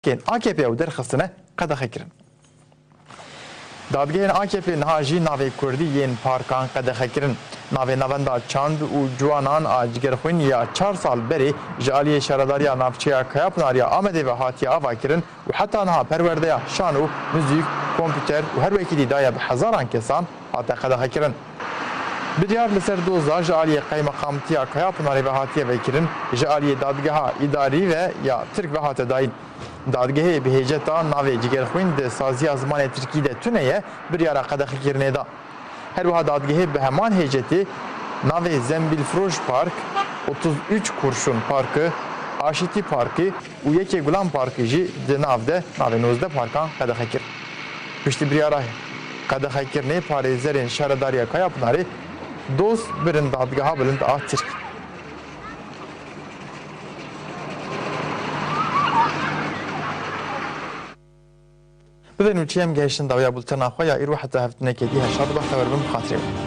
Kên AKP û derxistine qedexe kirin. Dadgehên AKP niha jî navê Kurdî yên parkan qedexe kirin. Navê navenda çand û ciwanan a Cigerxwîn ya 4 sal berê ji aliyê şaredariya navçeya Kayapınarya Amedê ve hatiye ava kirin û heta niha perwerdeya şan û müzik, kompûter û her wekî dîdaya bi hezaran kesan hate qedexe kirin. Biryar li ser doza ji aliyê Qeymeqamtiya Kayapınarê ve hatiye vekirin, ji aliyê dadgeha îdarî ve ya Tirk ve hate dayîn. Dadgehê bihêceta navê Cigerxwîn di saziya zimanê Tirkî de tuneye biryara qedexekirinê da. Her wiha dadgehê bi heman hêcetê navê Zembilfiroş Park, 33 Kurşun Parkı, Aşitî Parkı û yekê Gulan Parkı jî di nav de navê 19 parkan qedexekir. Piştî biryara qedexekirinê parêzerên şaredariya Kayapınarê dost birin dadgeha bilind a Tirk. Bidin û çi em gehiştin dawiya bultena xwe ya îro heta hevtinekê dî heşad be xeber bim xatirê.